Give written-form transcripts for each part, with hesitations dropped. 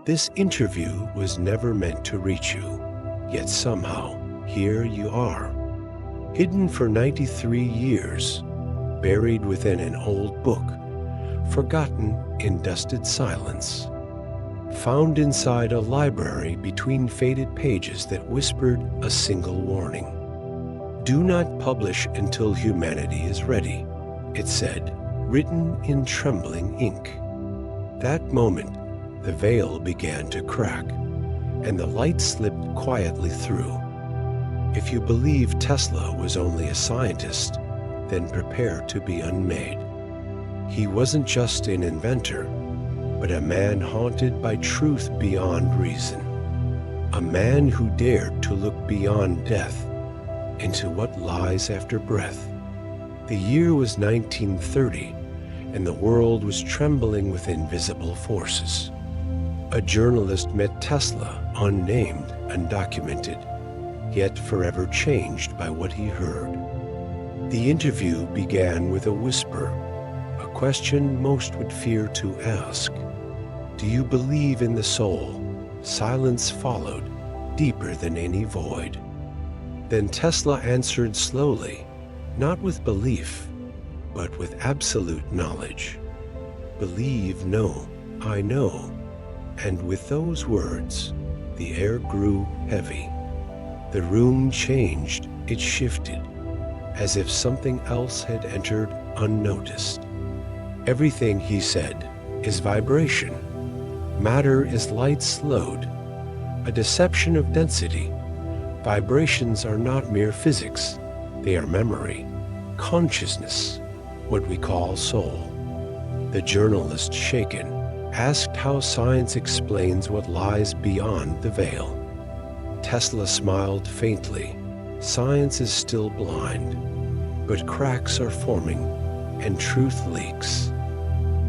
This interview was never meant to reach you, yet somehow, here you are. Hidden for 93 years, buried within an old book, forgotten in dusted silence. Found inside a library between faded pages that whispered a single warning. Do not publish until humanity is ready, it said, written in trembling ink. That moment, the veil began to crack, and the light slipped quietly through. If you believe Tesla was only a scientist, then prepare to be unmade. He wasn't just an inventor, but a man haunted by truth beyond reason. A man who dared to look beyond death into what lies after breath. The year was 1930, and the world was trembling with invisible forces. A journalist met Tesla, unnamed, undocumented, yet forever changed by what he heard. The interview began with a whisper, a question most would fear to ask. Do you believe in the soul? Silence followed, deeper than any void. Then Tesla answered slowly, not with belief, but with absolute knowledge. Believe, no, I know. And with those words, the air grew heavy. The room changed, it shifted, as if something else had entered unnoticed. Everything, he said, is vibration. Matter is light slowed, a deception of density. Vibrations are not mere physics, they are memory, consciousness, what we call soul. The journalist, shaken, asked how science explains what lies beyond the veil. Tesla smiled faintly. Science is still blind, but cracks are forming and truth leaks.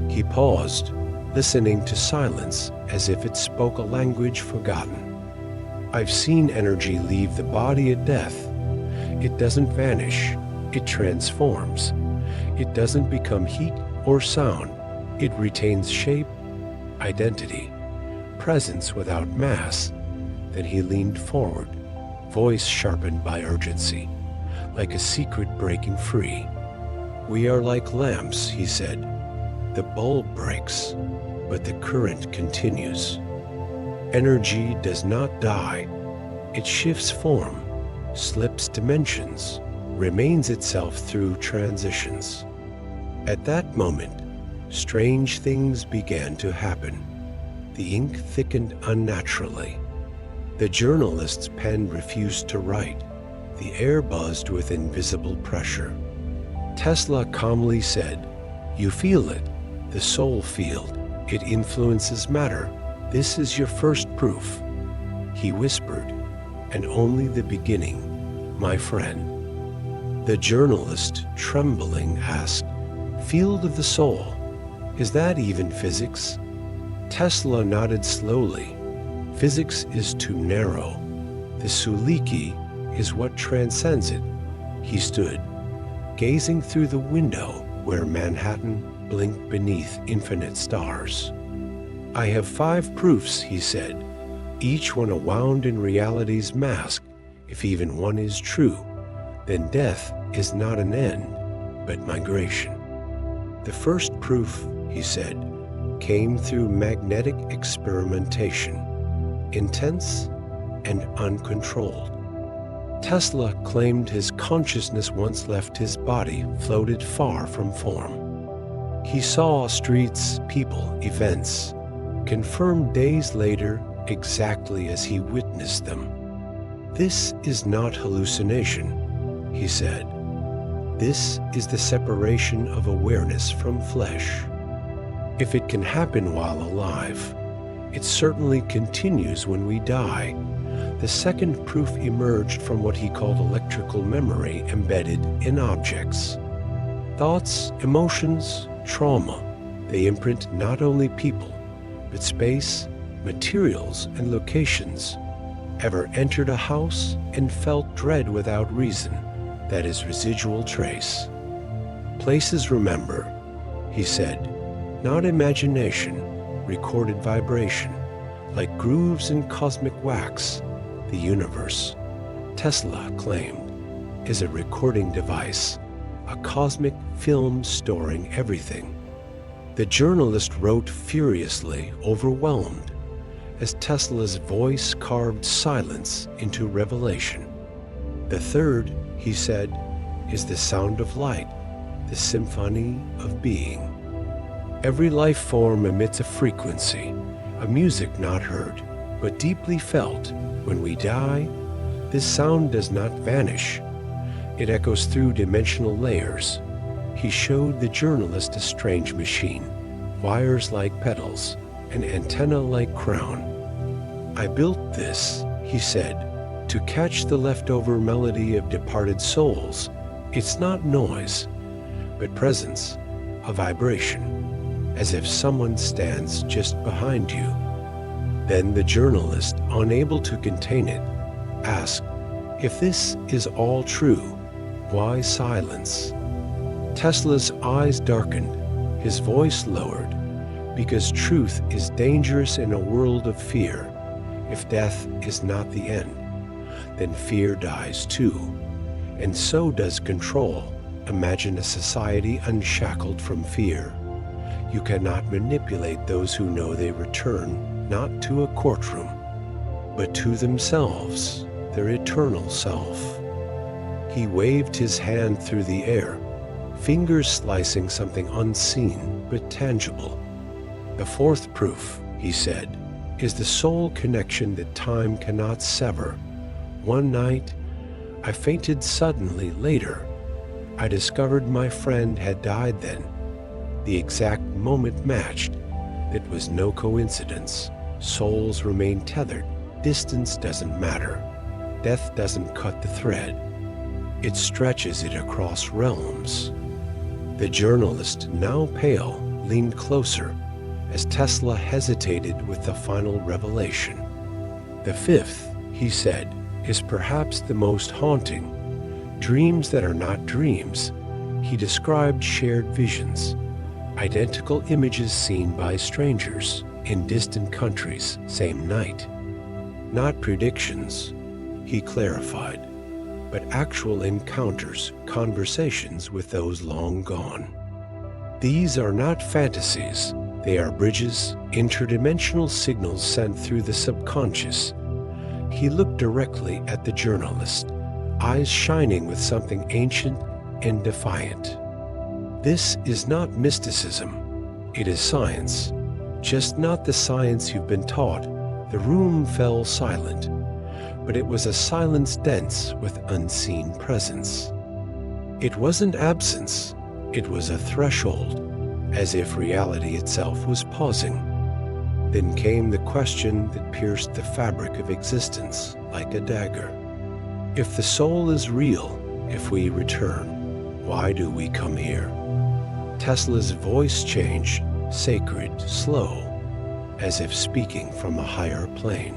He paused, listening to silence as if it spoke a language forgotten. I've seen energy leave the body at death. It doesn't vanish, it transforms. It doesn't become heat or sound. It retains shape, identity, presence without mass. Then he leaned forward, voice sharpened by urgency, like a secret breaking free. We are like lamps, he said. The bulb breaks, but the current continues. Energy does not die. It shifts form, slips dimensions, remains itself through transitions. At that moment, strange things began to happen. The ink thickened unnaturally. The journalist's pen refused to write. The air buzzed with invisible pressure. Tesla calmly said, "You feel it, the soul field. It influences matter. This is your first proof." He whispered, "And only the beginning, my friend." The journalist, trembling, asked, "Field of the soul, is that even physics?" Tesla nodded slowly. Physics is too narrow. The Suliki is what transcends it. He stood, gazing through the window where Manhattan blinked beneath infinite stars. I have 5 proofs, he said, each one a wound in reality's mask. If even one is true, then death is not an end, but migration. The first proof, he said, came through magnetic experimentation, intense and uncontrolled. Tesla claimed his consciousness once left his body, floated far from form. He saw streets, people, events, confirmed days later exactly as he witnessed them. This is not hallucination, he said. This is the separation of awareness from flesh. If it can happen while alive, it certainly continues when we die. The second proof emerged from what he called electrical memory embedded in objects. Thoughts, emotions, trauma, they imprint not only people, but space, materials, and locations. Ever entered a house and felt dread without reason? That is residual trace. Places remember, he said, not imagination, recorded vibration, like grooves in cosmic wax. The universe, Tesla claimed, is a recording device, a cosmic film storing everything. The journalist wrote furiously, overwhelmed, as Tesla's voice carved silence into revelation. The third, he said, is the sound of light, the symphony of being. Every life form emits a frequency, a music not heard, but deeply felt. When we die, this sound does not vanish. It echoes through dimensional layers. He showed the journalist a strange machine, wires like petals, an antenna like crown. I built this, he said, to catch the leftover melody of departed souls. It's not noise, but presence, a vibration, as if someone stands just behind you. Then the journalist, unable to contain it, asked, if this is all true, why silence? Tesla's eyes darkened, his voice lowered, because truth is dangerous in a world of fear. If death is not the end, then fear dies too, and so does control. Imagine a society unshackled from fear. You cannot manipulate those who know they return not to a courtroom, but to themselves, their eternal self. He waved his hand through the air, fingers slicing something unseen but tangible. The fourth proof, he said, is the soul connection that time cannot sever. One night, I fainted suddenly. Later, I discovered my friend had died then. The exact moment matched. It was no coincidence. Souls remain tethered. Distance doesn't matter. Death doesn't cut the thread. It stretches it across realms. The journalist, now pale, leaned closer as Tesla hesitated with the final revelation. The fifth, he said, is perhaps the most haunting. Dreams that are not dreams. He described shared visions, identical images seen by strangers in distant countries, same night. Not predictions, he clarified, but actual encounters, conversations with those long gone. These are not fantasies. They are bridges, interdimensional signals sent through the subconscious. He looked directly at the journalist, eyes shining with something ancient and defiant. This is not mysticism. It is science. Just not the science you've been taught. The room fell silent, but it was a silence dense with unseen presence. It wasn't absence. It was a threshold, as if reality itself was pausing. Then came the question that pierced the fabric of existence like a dagger. If the soul is real, if we return, why do we come here? Tesla's voice changed, sacred, slow, as if speaking from a higher plane.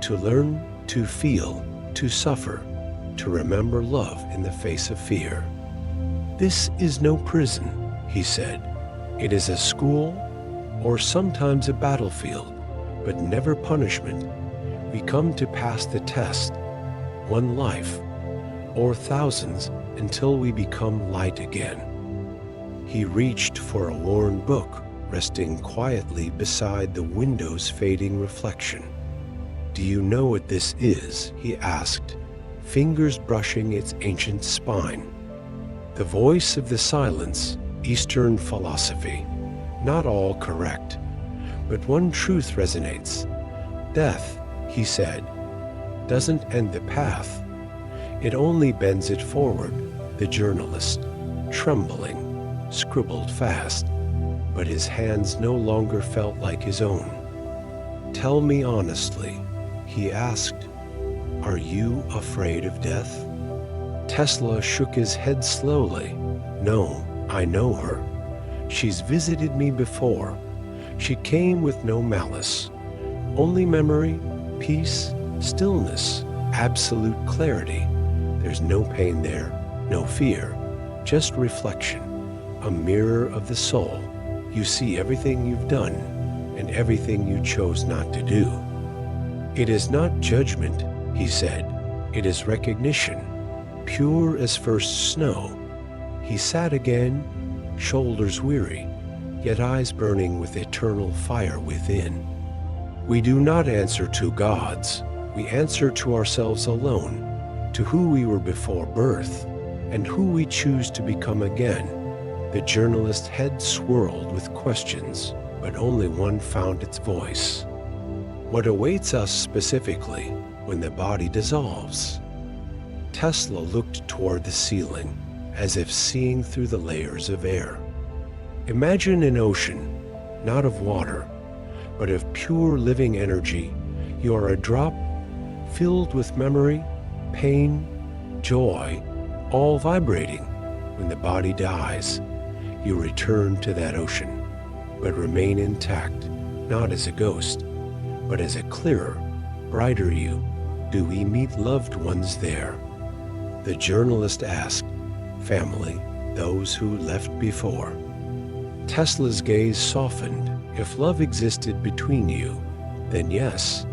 To learn, to feel, to suffer, to remember love in the face of fear. This is no prison, he said. It is a school, or sometimes a battlefield, but never punishment. We come to pass the test, one life, or thousands, until we become light again. He reached for a worn book, resting quietly beside the window's fading reflection. Do you know what this is? He asked, fingers brushing its ancient spine. The voice of the silence, Eastern philosophy. Not all correct, but one truth resonates. Death, he said, doesn't end the path. It only bends it forward. The journalist, trembling, scribbled fast, but his hands no longer felt like his own. Tell me honestly, he asked, are you afraid of death? Tesla shook his head slowly. No, I know her. She's visited me before. She came with no malice. Only memory, peace, stillness, absolute clarity. There's no pain there, no fear, just reflection, a mirror of the soul. You see everything you've done, and everything you chose not to do. It is not judgment, he said. It is recognition, pure as first snow. He sat again, shoulders weary, yet eyes burning with eternal fire within. We do not answer to gods. We answer to ourselves alone, to who we were before birth, and who we choose to become again. The journalist's head swirled with questions, but only one found its voice. What awaits us specifically when the body dissolves? Tesla looked toward the ceiling, as if seeing through the layers of air. Imagine an ocean, not of water, but of pure living energy. You are a drop filled with memory, pain, joy, all vibrating. When the body dies, you return to that ocean, but remain intact, not as a ghost, but as a clearer, brighter you. Do we meet loved ones there? The journalist asked. Family, those who left before. Tesla's gaze softened. If love existed between you, then yes,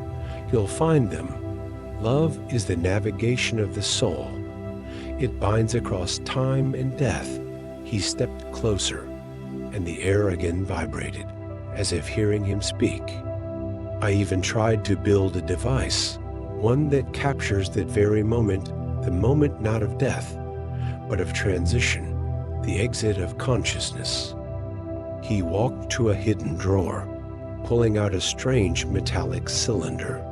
you'll find them. Love is the navigation of the soul. It binds across time and death. He stepped closer, and the air again vibrated, as if hearing him speak. I even tried to build a device, one that captures that very moment, the moment not of death, but of transition, the exit of consciousness. He walked to a hidden drawer, pulling out a strange metallic cylinder.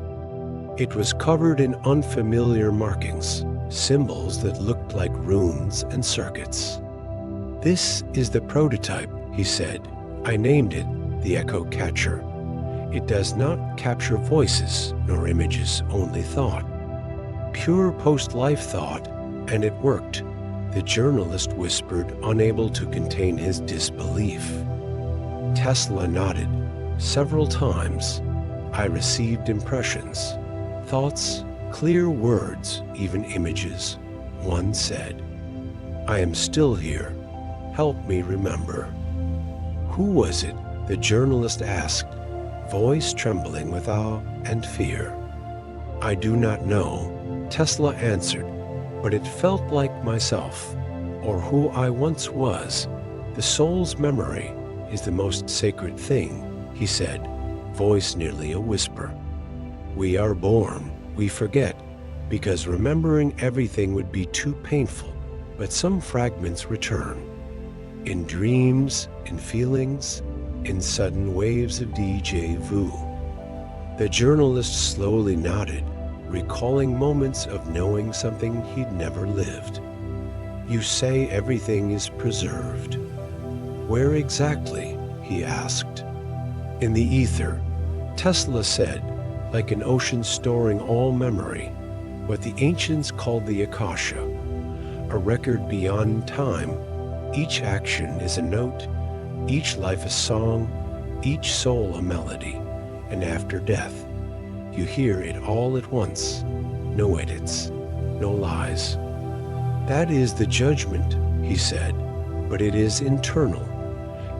It was covered in unfamiliar markings, symbols that looked like runes and circuits. This is the prototype, he said. I named it the Echo Catcher. It does not capture voices nor images, only thought. Pure post-life thought, and it worked. The journalist whispered, unable to contain his disbelief. Tesla nodded. Several times, I received impressions, thoughts, clear words, even images. One said, I am still here. Help me remember. Who was it? The journalist asked, voice trembling with awe and fear. I do not know, Tesla answered, but it felt like myself, or who I once was. The soul's memory is the most sacred thing, he said, voice nearly a whisper. We are born, we forget, because remembering everything would be too painful, but some fragments return. In dreams, in feelings, in sudden waves of déjà vu. The journalist slowly nodded, recalling moments of knowing something he'd never lived. You say everything is preserved. Where exactly? He asked. In the ether, Tesla said, like an ocean storing all memory, what the ancients called the Akasha, a record beyond time. Each action is a note, each life a song, each soul a melody, and after death, you hear it all at once. No edits, no lies. That is the judgment, he said, but it is internal.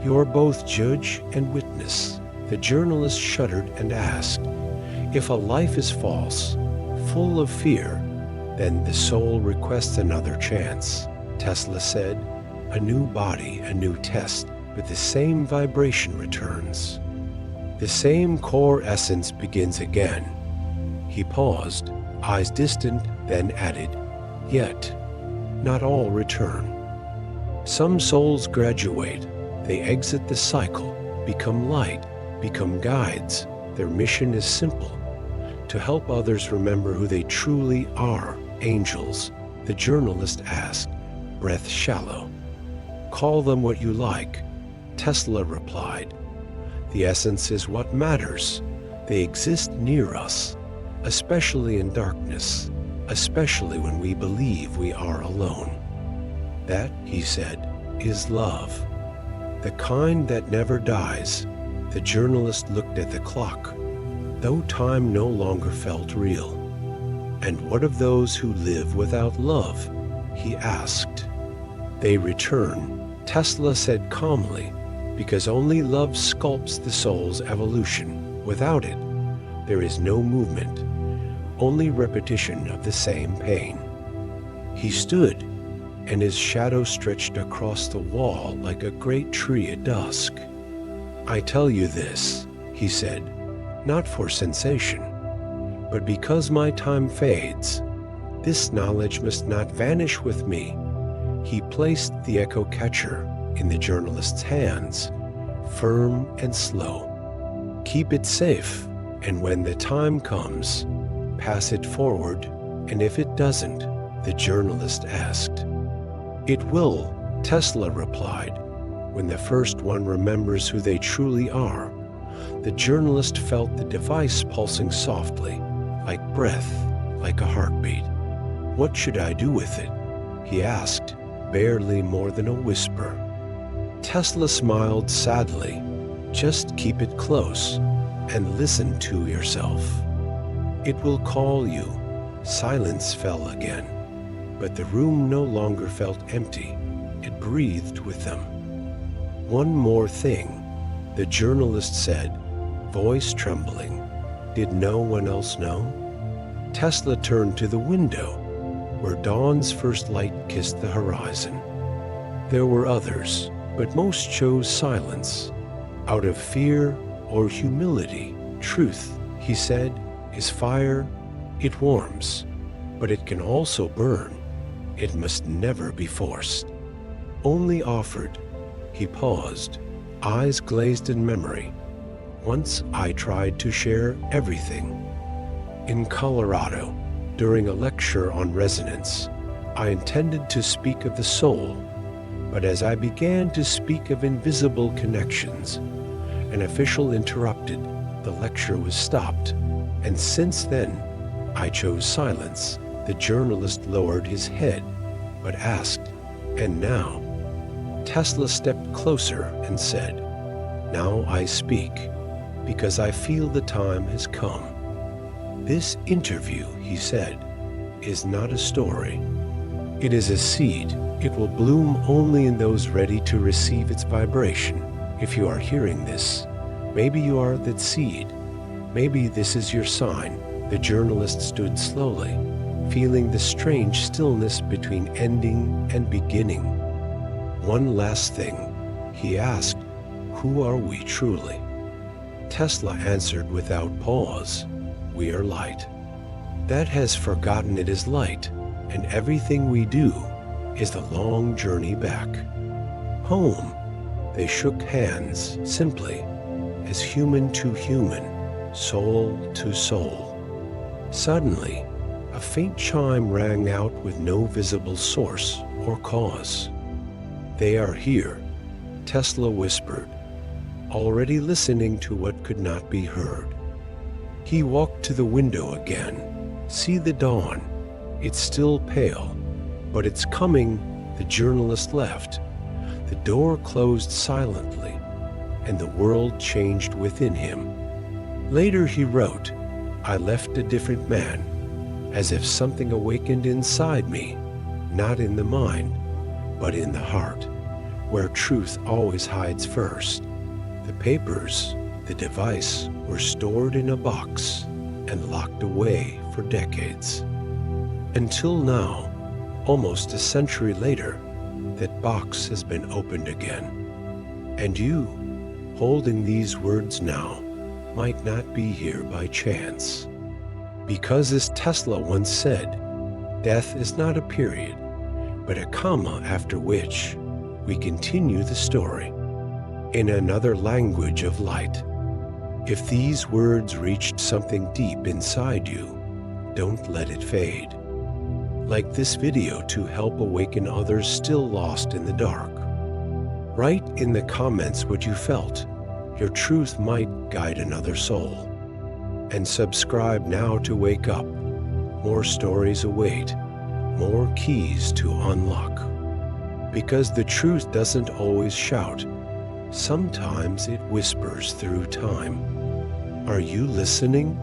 You are both judge and witness. The journalist shuddered and asked, if a life is false, full of fear, then the soul requests another chance. Tesla said, a new body, a new test, but the same vibration returns. The same core essence begins again. He paused, eyes distant, then added, yet, not all return. Some souls graduate. They exit the cycle, become light, become guides. Their mission is simple, to help others remember who they truly are, angels. The journalist asked, breath shallow. Call them what you like. Tesla replied, the essence is what matters. They exist near us, especially in darkness, especially when we believe we are alone. That, he said, is love. The kind that never dies. The journalist looked at the clock, though time no longer felt real. And what of those who live without love? He asked. They return, Tesla said calmly, Because only love sculpts the soul's evolution. Without it, there is no movement, only repetition of the same pain. He stood, and his shadow stretched across the wall like a great tree at dusk. I tell you this, he said, not for sensation, but because my time fades. This knowledge must not vanish with me. He placed the echo catcher in the journalist's hands, firm and slow. Keep it safe, and when the time comes, pass it forward, and if it doesn't, the journalist asked. It will, Tesla replied. When the first one remembers who they truly are, the journalist felt the device pulsing softly, like breath, like a heartbeat. What should I do with it? He asked, barely more than a whisper. Tesla smiled sadly. Just keep it close and listen to yourself. It will call you. Silence fell again, but the room no longer felt empty. It breathed with them. One more thing, the journalist said, voice trembling. Did no one else know? Tesla turned to the window, where dawn's first light kissed the horizon. There were others, but most chose silence. Out of fear or humility, truth, he said, is fire. It warms, but it can also burn. It must never be forced. Only offered. He paused, eyes glazed in memory. Once I tried to share everything. In Colorado, during a lecture on resonance, I intended to speak of the soul, but as I began to speak of invisible connections, an official interrupted. The lecture was stopped, and since then, I chose silence. The journalist lowered his head, but asked, and now? Tesla stepped closer and said, now I speak, because I feel the time has come. This interview, he said, is not a story. It is a seed. It will bloom only in those ready to receive its vibration. If you are hearing this, maybe you are that seed. Maybe this is your sign. The journalist stood slowly, feeling the strange stillness between ending and beginning. One last thing, he asked, who are we truly? Tesla answered without pause, we are light. That has forgotten it is light, and everything we do is the long journey back. Home. They shook hands simply, as human to human, soul to soul. Suddenly, a faint chime rang out with no visible source or cause. They are here, Tesla whispered, already listening to what could not be heard. He walked to the window again. See the dawn. It's still pale, but it's coming. The journalist left. The door closed silently, and the world changed within him. Later he wrote, I left a different man, as if something awakened inside me, not in the mind, but in the heart, where truth always hides first. The papers, the device, were stored in a box and locked away for decades. Until now, almost a century later, that box has been opened again. And you, holding these words now, might not be here by chance. Because as Tesla once said, death is not a period, but a comma after which we continue the story in another language of light. If these words reached something deep inside you, don't let it fade. Like this video to help awaken others still lost in the dark. Write in the comments what you felt. Your truth might guide another soul. And subscribe now to wake up. More stories await, more keys to unlock. Because the truth doesn't always shout. Sometimes it whispers through time. Are you listening?